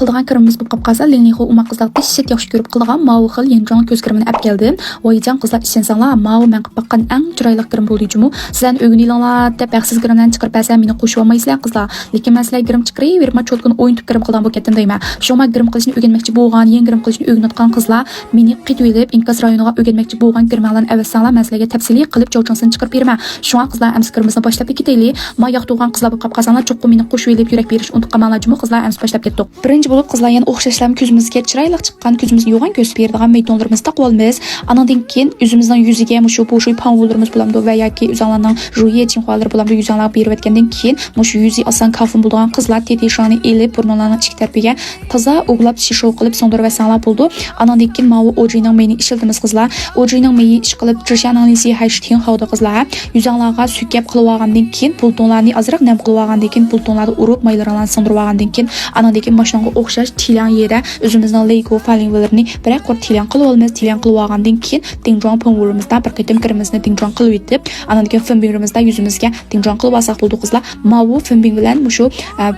qildigan kirimiz bo'lib qolsa, Leniho umaq qizlar dehshat yaxshi ko'rib qilgan mavi xil yenjong ko'z kirimini olib keldim. Voyjan qizlar ishensanglar, mavi men qilib baqqan eng chiroyli kirim bo'ldi-mu. Sizlar o'gininglar deb baxtsiz kirimdan chiqarib bersa, meni qo'shib olmaysizlar qizlar. Lekin men sizlarga kirim chiqaraverib, cho'tqin o'yinib kirim qilgan bo'lib ketdim deyman. Shoma kirim qilishni o'rganmoqchi bo'lgan, yangi kirim qilishni o'rganayotgan qizlar meni qitib inkas rayoniga o'rganmoqchi bo'lgan kirimlarni avvalsanglar men sizlarga tafsiliy qilib jo'chansini chiqarib beraman. Shunga qizlar amsi kirimizni boshlab ketaylik. Men yoqtirgan qizlar bo'lib qolsanlar, cho'qqi meni qo'shib elib yurak berish unutib qolmanglar-mu qizlar, amsi boshlab ketdik. Birinchi bo'lib qizlar yana o'xshashlarni ko'zimizga chiroyli chiqqan, ko'zimizni yo'g'on ko'rsatib beradigan metonlarimizni taqib olamiz. Andan keyin o'zimizning yuziga mushu panvullarimiz bo'lamdi va yoki o'zinglarning jo'yi chinqolar bo'lamdi, yuzinglar berib o'tgandan keyin mushu yuzi oson kafin bo'lgan qizlar tetishani elib burnlarning ichki tarafiga toza o'glab shisho qilib so'ndirib olsanglar bo'ldi. Andan keyin mavi ojining meni ishiltimiz qizlar. Ojining meni ish qilib turishanizi hayshtin havda qizlar. Yuzinglarga sukab qilib olgandan keyin pultonlarni azroq nam qilib olgandan keyin pultonlarni urib maylarlarni so'ndirib olgandan keyin andan keyin mashinaga o'xshash tilan yera o'zimizning Lego falinglarni bir qor tilan qilib olamiz. Tilan qilib olgandan keyin dinjong panvurimizdan bir qitim kirimizni dinjong qilib yetib, andan keyin fimbirimizda yuzimizga dinjong qilib olsak bo'ldi qizlar. Mavi fimbing bilan mushu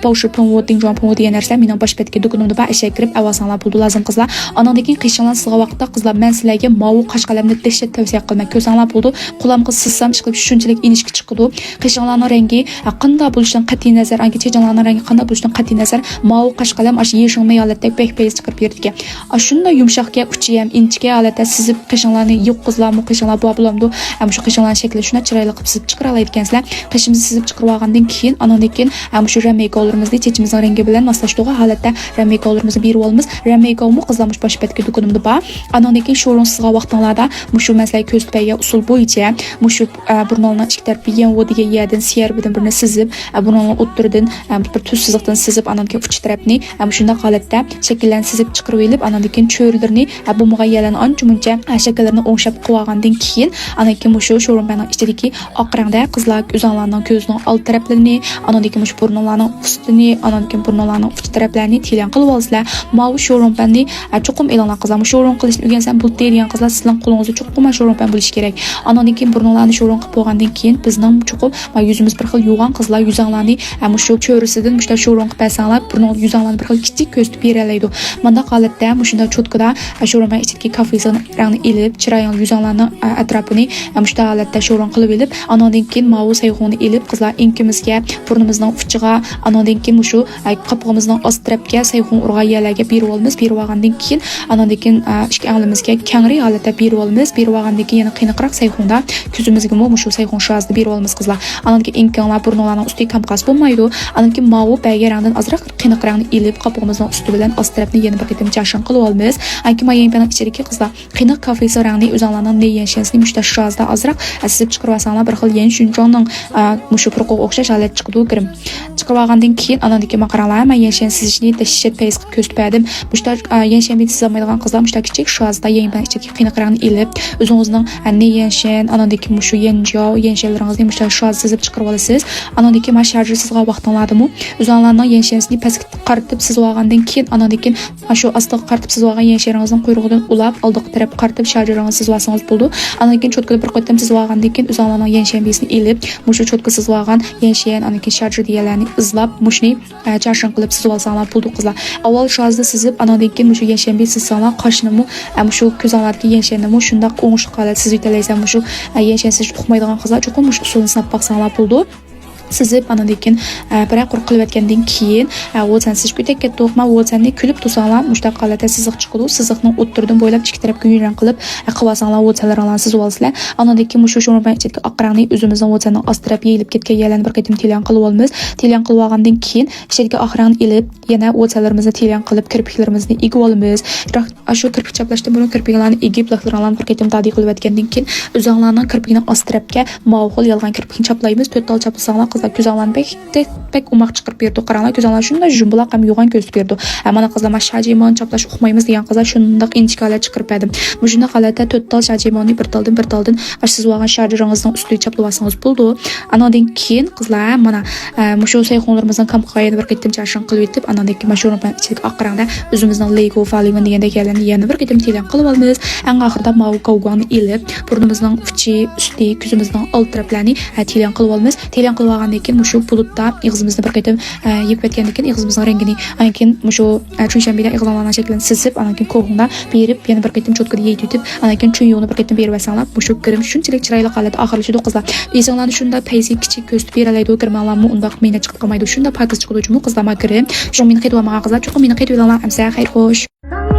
powsher panvu dinjong panvu degan narsa mening bosh betga do'konimda ba ishga kirib avasanglar bo'ldi lazım qizlar. Andan keyin qishinglar sizga vaqtda qizlar men sizlarga mavi qash qalamni dehshat tavsiya qilaman. Ko'rsanglar bo'ldi. Qo'limga sissam chiqib shunchalik inishki chiqdi. Qishinglarning rangi qanday bo'lishidan qat'iy nazar, anki chejanglarning rangi qanday bo'lishidan qat'iy nazar mavi qash qalam ash yeshing mayolatdek bek-bek chiqib berdi. Shunda yumshoqga uchi ham inchga holatda sizib qishinglarni yo'q qizlarmi qishinglar bo'lamdi. Ham shu qishinglar shakli shuna chiroyli qilib sizib chiqara oladigansizlar. Qishimizni sizib chiqarib olgandan keyin andan keyin ham shu rameykalarimizni chechimizning rangi bilan moslashtirgan holatda rameykalarimizni berib olamiz. Rameykamni qizlarmish bosh betga do'konimda bor. Andan keyin sho'run sizga vaqtinglarda mushu masalay ko'z tupagiga usul bo'yicha mushu burnolning ichki tarafiga yenvodiga yerdan siyar bilan birini sizib, burnolning o'ttirdan bir tuz siziqdan sizib, andan keyin uch tarafni shunday holatda shakllanib sizib chiqarib olib, andan keyin cho'rlarni bu muayyalan ancha-muncha shakllarni o'ngshab qo'ygandan keyin andan keyin mushu sho'running ichidagi oq rangda qizlar o'zlarining ko'zining old taraflarini, andan keyin mushu burnolning ustini, andan keyin burnolning uch taraflarini tilan qilib olsizlar. Mavi sho'runni cho'qim e'lonlar qizlar. Sho'run qilishni o'rgansan bu degan qizlar sizning qo'lingizda cho'qim sho'run bo'lishi kerak. Andan keyin burnollarni sho'run qilib qo'ygandan keyin bizning cho'qim yuzimiz bir xil yo'g'on qizlar yuzinglarni mushu cho'risidan mushta sho'run qilib olsanglar burnol yuzinglarni bir xil kichik ko'rsatib beralaydi. Manda holatda mushunda cho'tkada sho'running ichidagi kafesin rangni ilib, chiroyli yuzinglarni atrofini mushta holatda sho'run qilib olib, andan keyin mavi sayxonni ilib qizlar inkimizga, burnimizning uchiga, andan keyin mushu qopqimizning ost tarafiga sayxon urgan yerlarga berib olamiz. Berib olgandan keyin andan keyin ichki anglimizga kangri holatda berib olamiz. Berib olgandan keyin yana qiyinroq sayxonda ko'zimizga mushu sayxon shazda berib olamiz qizlar. Andan keyin inkinglar burnlarning ustiga kamqas bo'lmaydi. Andan keyin mavi baygarangdan azroq qiyinroq rangni ilib qopqimizning usti bilan ost tarafini yana bir qitim jashin qilib olamiz. Anki mayinpaning ichidagi qizlar qiyinroq kafesi rangni o'zlarining neyanshinsini mushta shazda azroq sizib chiqarib olsanglar bir xil yen shunjonning mushu purqoq o'xshash holat chiqdi kirim. Chiqarib olgandan keyin andan keyin maqaranglar mayinshin sizishni dehshat payz qilib ko'rsatib berdim. Mushta yenshinni sizolmaydigan qizlar mushta kichik shazda yayinpaning ichidagi qiyinroq rangni ilib o'zingizning neyanshin andan keyin mushu yenshinlaringizni mushta shaz sizib chiqarib olasiz. Andan keyin masharji sizga vaqtinglardimi o'zingizning yenshinsini pastga qaritib sizib olgandan keyin andan keyin shu ostiga qaritib sizib olgan yenshiningizning quyrug'idan ulab oldiq taraf qaritib sharjingizni sizib olsangiz bo'ldi. Andan keyin cho'tkada bir qatam sizib olgandan keyin o'zingizning yenshinbesini ilib mushu cho'tka sizib olgan yenshin andan keyin sharji deganlarni izlab mushni jashin qilib sizib olsanglar bo'ldi qizlar. Avval shazda sizib andan keyin mushu yenshinbes sizsanglar qoshnimi mushu ko'zinglardagi yenshinni shunda o'ngishli holat sizib yetalaysan mushu yenshinsiz uqmaydigan qizlar cho'qim mushu usulni sinab baqsanglar bo'ldi. Sizib andan keyin bir qurq qilib o'tgandan keyin o'tsan siz ko'tak ketdi ma o'tsanni kulib tursanglar mushta holatda siziq chiqadi. Siziqni o'ttirdan bo'ylab ikki tarafga yurgan qilib qilsanglar o'tsanlarni sizib olsizlar. Andan keyin mushu sho'running ichidagi oq rangni o'zimizning o'tsanning ost tarafiga ilib ketgan yerlarni bir qitim tilan qilib olamiz. Tilan qilib olgandan keyin ichidagi oq rangni ilib yana o'tsanlarimizni tilan qilib kirpiklarimizni egib olamiz. Shu kirpik chaplashdan burun kirpiklarni egib laxlarlarni bir qitim tadi qilib o'tgandan keyin o'zinglarning kirpigining ost tarafiga mavhul yolg'on kirpikni chaplaymiz. 4 tal chaplasanglar qizlar ko'zinglarni bek umaq chiqarib berdi. Qaranglar ko'zinglar shunday jumbuloq ham yo'g'on ko'rsatib berdi. Mana qizlar shajiymon chaplash uqmaymiz degan qizlar shunday inchikalar chiqarib berdim. Shunday holatda 4 tal shajiymonni bir taldan siz olgan sharjingizning ustiga chaplab olsangiz bo'ldi. Andan keyin qizlar mana mushu sayxonlarimizning kamqoyini bir qitim jashin qilib yetib, andan keyin mashhurman ichidagi oq rangda o'zimizning Lego Falliman degandek yerlarni yana bir qitim tilan qilib olamiz. Eng oxirida mavi qovg'onni ilib, burnimizning uchi, usti, ko'zimizning old taraflarini tilan qilib olamiz. Tilan qilib qilgandan keyin mushu bulutda ig'zimizni bir qayta yeb ketgandan keyin ig'zimizning rangini keyin mushu chuyshanbida ig'zinglarning shaklini sizib keyin ko'g'ingda berib yana bir qayta cho'tkada yeyitib keyin chuyuqni bir qayta berib olsanglar mushu kirim shunchalik chiroyli qoladi oxirlashidi qizlar esinglarni shunda paysi kichik ko'z beraladi kirmanglarmi undaq meni chiqib qolmaydi shunda pakiz chiqadi qizlar kirim shu meni qaytib olmagan qizlar cho'qim meni qaytib olinglar amsa xayr xo'sh